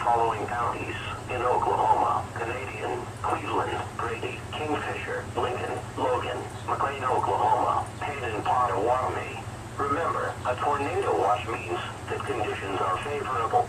following counties in Oklahoma: Canadian, Cleveland, Grady, Kingfisher, Lincoln, Logan, McLean, Oklahoma, Payne, and Pottawatomie. Remember, a tornado watch means that conditions are favorable.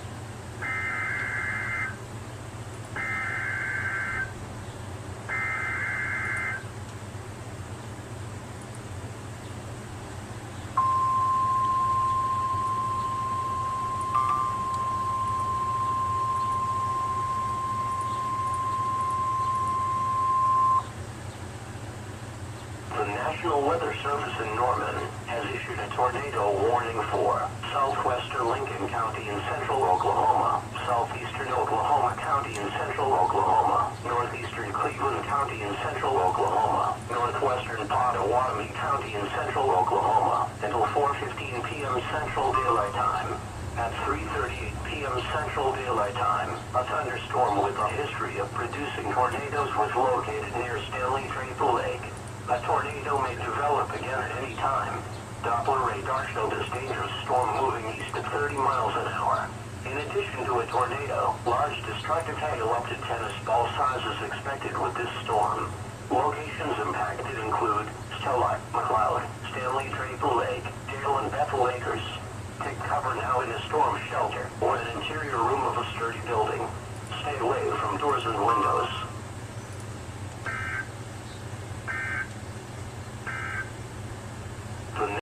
The National Weather Service in Norman has issued a tornado warning for southwestern Lincoln County in central Oklahoma, southeastern Oklahoma County in central Oklahoma, northeastern Cleveland County in central Oklahoma, northwestern Pottawatomie County in central Oklahoma, until 4:15 p.m. Central Daylight Time. At 3:38 p.m. Central Daylight Time, a thunderstorm with a history of producing tornadoes was located near Stanley Traple Lake. A tornado may develop again at any time. Doppler radar showed this dangerous storm moving east at 30 miles an hour. In addition to a tornado, large destructive hail up to tennis ball size is expected with this storm. Locations impacted include Stella, McLeod, Stanley Traple Lake, Dale, and Bethel Acres. Take cover now in a storm shelter or an interior room of a sturdy building. Stay away from doors and windows.